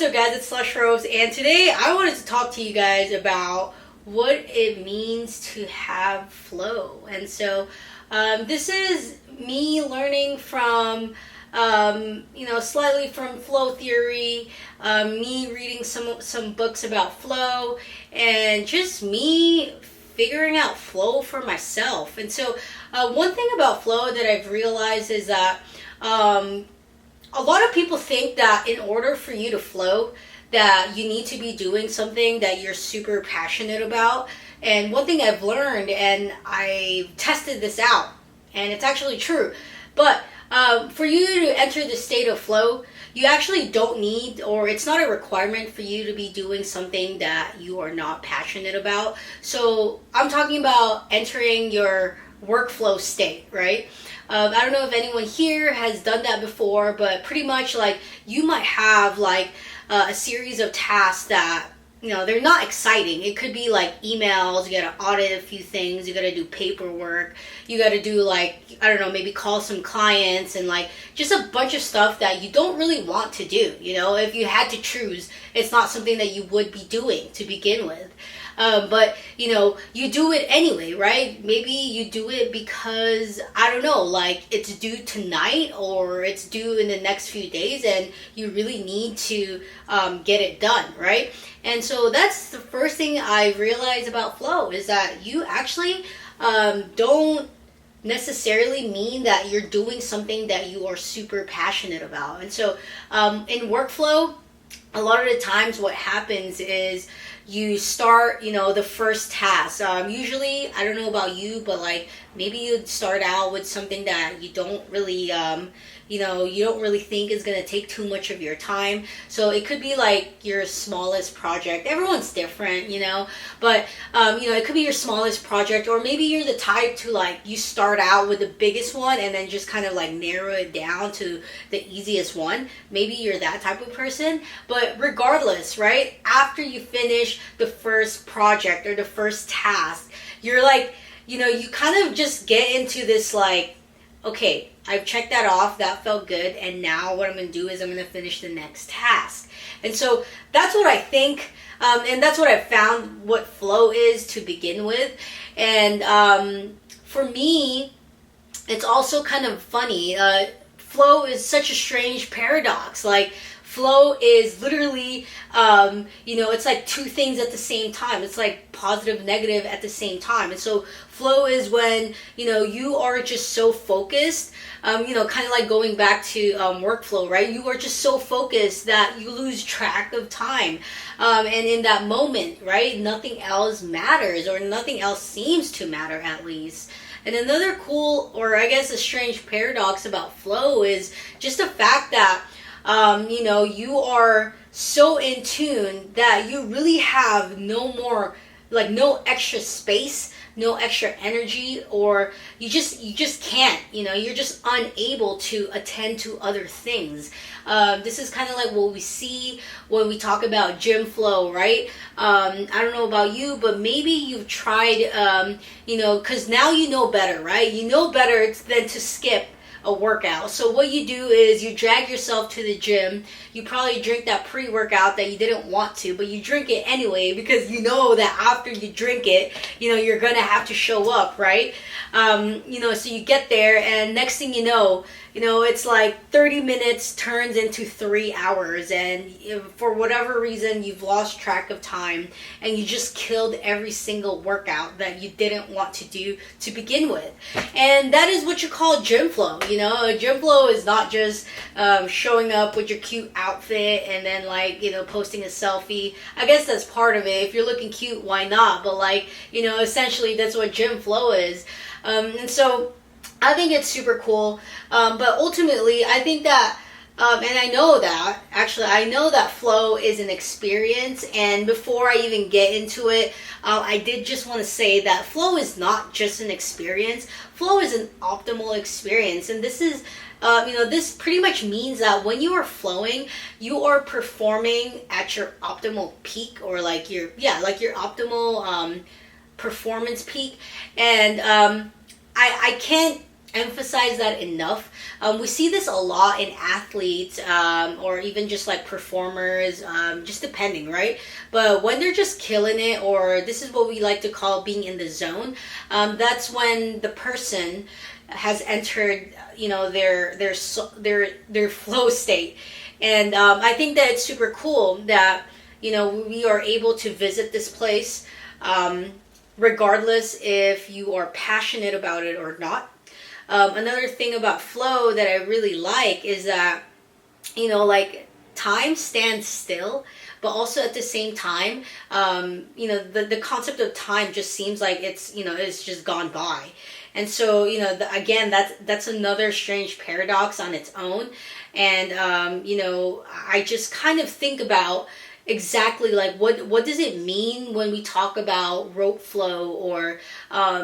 what's up guys, it's Slush, and today I wanted to talk to you guys about what it means to have flow. And so this is me learning from slightly from flow theory, me reading some books about flow, and just me figuring out flow for myself. And so one thing about flow that I've realized is that a lot of people think that in order for you to flow, that you need to be doing something that you're super passionate about. And one thing I've learned, and I tested this out, and it's actually true, but for you to enter the state of flow, you actually don't need, or it's not a requirement for you to be doing something that you are not passionate about. So I'm talking about entering your workflow state, right? I don't know if anyone here has done that before, but pretty much like you might have like a series of tasks that, they're not exciting. It could be like emails, you gotta audit a few things, you gotta do paperwork, you gotta do like, I don't know, maybe call some clients and like just a bunch of stuff that you don't really want to do. If you had to choose, it's not something that you would be doing to begin with. But you do it anyway, right? Maybe you do it because, I don't know, like it's due tonight or it's due in the next few days and you really need to get it done, right? And so that's the first thing I realized about flow, is that you actually don't necessarily mean that you're doing something that you are super passionate about. And so in workflow, a lot of the times what happens is you start, the first task. Usually, I don't know about you, but like maybe you'd start out with something that you don't really, you don't really think is going to take too much of your time. So it could be like your smallest project. Everyone's different, but, it could be your smallest project, or maybe you're the type to like, you start out with the biggest one and then just kind of like narrow it down to the easiest one. Maybe you're that type of person, but regardless, right? After you finish the first project or the first task, you're like, you kind of just get into this like, okay, I've checked that off, that felt good, and now what I'm going to do is I'm going to finish the next task. And so that's what I think, and that's what I've found what flow is to begin with. And for me, it's also kind of funny. Flow is such a strange paradox. Like, flow is literally, it's like two things at the same time. It's like positive, negative at the same time. And so flow is when, you are just so focused, kind of like going back to workflow, right? You are just so focused that you lose track of time. And in that moment, right, nothing else matters, or nothing else seems to matter, at least. And another cool, or I guess a strange paradox about flow is just the fact that you are so in tune that you really have no extra space, no extra energy, or you just can't, you're just unable to attend to other things. This is kind of like what we see when we talk about gym flow, right? I don't know about you, but maybe you've tried, because now you know better, right? You know better than to skip a workout. So what you do is you drag yourself to the gym. You probably drink that pre-workout that you didn't want to, but you drink it anyway because you know that after you drink it, you're gonna have to show up, right? So you get there, and next thing you know, it's like 30 minutes turns into 3 hours, and for whatever reason, you've lost track of time, and you just killed every single workout that you didn't want to do to begin with. And that is what you call gym flow. Gym flow is not just showing up with your cute outfit and then like, posting a selfie. I guess that's part of it. If you're looking cute, why not? But like, essentially that's what gym flow is. And so I think it's super cool. But ultimately, I think that, and I know that flow is an experience. And before I even get into it, I did just want to say that flow is not just an experience. Flow is an optimal experience. And this is, this pretty much means that when you are flowing, you are performing at your optimal peak, or like your optimal performance peak. And I can't emphasize that enough. We see this a lot in athletes, or even just like performers, just depending, right? But when they're just killing it, or this is what we like to call being in the zone, that's when the person has entered, their flow state. And I think that it's super cool that we are able to visit this place, regardless if you are passionate about it or not. Another thing about flow that I really like is that, like time stands still, but also at the same time, the concept of time just seems like it's just gone by. And so, again, that's another strange paradox on its own. And, I just kind of think about exactly like what does it mean when we talk about rope flow, or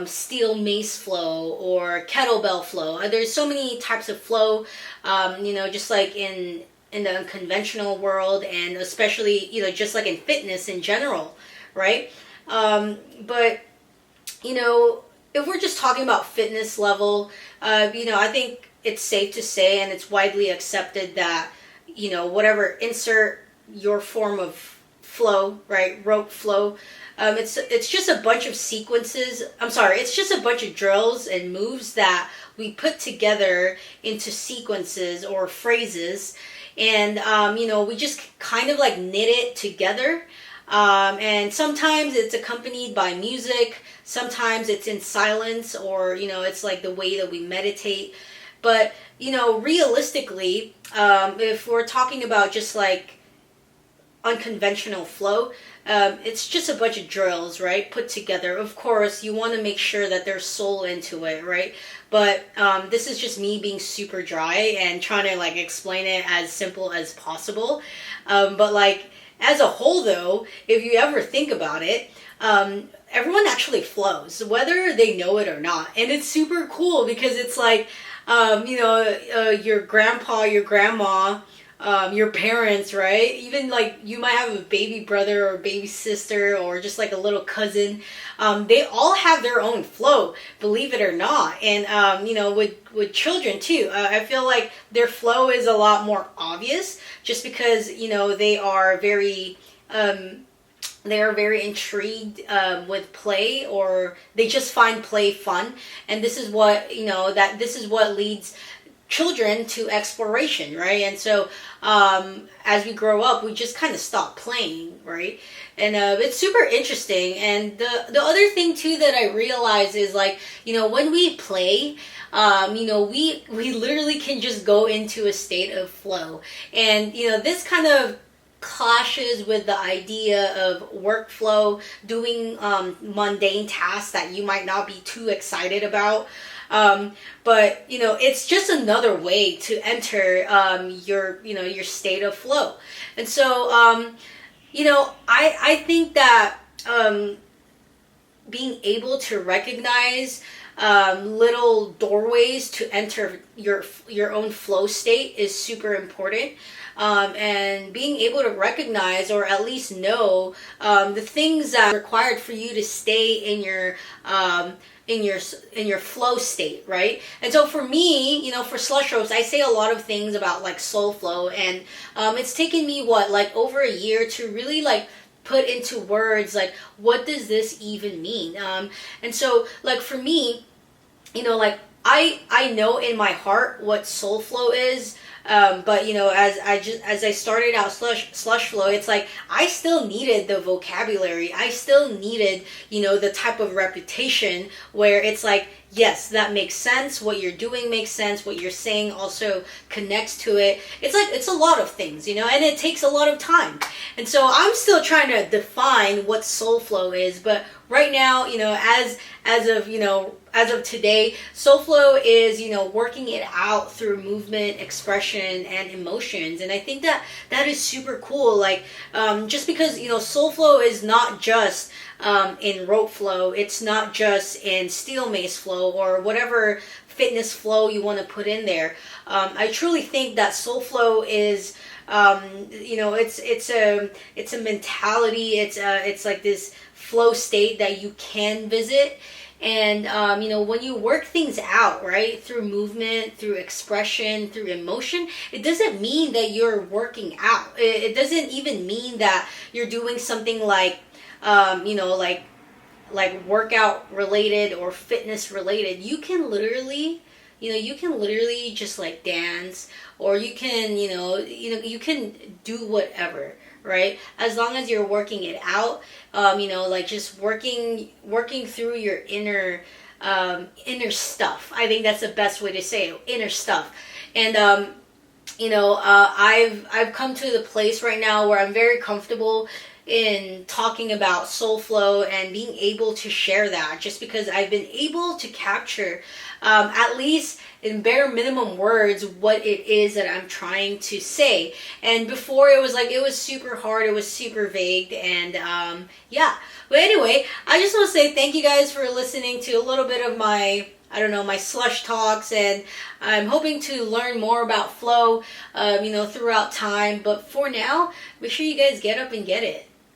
steel mace flow, or kettlebell flow. There's so many types of flow, just like in the unconventional world, and especially just like in fitness in general, right? But if we're just talking about fitness level, I think it's safe to say, and it's widely accepted, that whatever, insert your form of flow, right? Rope flow. It's just a bunch of sequences. It's just a bunch of drills and moves that we put together into sequences or phrases, and we just kind of like knit it together. And sometimes it's accompanied by music. Sometimes it's in silence, or it's like the way that we meditate. But realistically, if we're talking about just like unconventional flow, it's just a bunch of drills, right, put together. Of course, you want to make sure that there's soul into it, right? But this is just me being super dry and trying to like explain it as simple as possible. But like as a whole, though, if you ever think about it, everyone actually flows, whether they know it or not. And it's super cool because it's like, your grandpa, your grandma, your parents, right? Even like you might have a baby brother or baby sister, or just like a little cousin. They all have their own flow, believe it or not. And with children too, I feel like their flow is a lot more obvious, just because they are very intrigued with play, or they just find play fun. And this is what this is what leads children to exploration, right? And so as we grow up, we just kind of stop playing, right? And it's super interesting. And the other thing too that I realize is like, when we play, we literally can just go into a state of flow. And this kind of clashes with the idea of workflow, doing mundane tasks that you might not be too excited about. But it's just another way to enter your state of flow. And so I think that being able to recognize little doorways to enter your own flow state is super important. And being able to recognize, or at least know, the things that are required for you to stay in your flow state, right? And so for me, for Slush Ropes, I say a lot of things about like soul flow, and it's taken me over a year to really like put into words like, what does this even mean? And so like for me, like I know in my heart what soul flow is. But as I started out slush flow, it's like I still needed the vocabulary. I still needed the type of reputation where it's like, yes, that makes sense. What you're doing makes sense. What you're saying also connects to it. It's like it's a lot of things, and it takes a lot of time. And so I'm still trying to define what soul flow is. But right now, as of today, soul flow is working it out through movement, expression, and emotions. And I think that is super cool. Like just because soul flow is not just in rope flow, it's not just in steel mace flow, or whatever fitness flow you want to put in there. I truly think that soul flow is it's a mentality. It's like this flow state that you can visit. And when you work things out, right, through movement, through expression, through emotion, it doesn't mean that you're working out. It doesn't even mean that you're doing something like workout related or fitness related. You can literally just like dance, or you can you can do whatever, right, as long as you're working it out. Like just working through your inner stuff. I think that's the best way to say it, inner stuff. And I've come to the place right now where I'm very comfortable in talking about soul flow and being able to share that, just because I've been able to capture, at least in bare minimum words, what it is that I'm trying to say. And before, it was super hard, it was super vague, and yeah. But anyway, I just want to say thank you guys for listening to a little bit of my slush talks, and I'm hoping to learn more about flow, throughout time. But for now, make sure you guys get up and get it.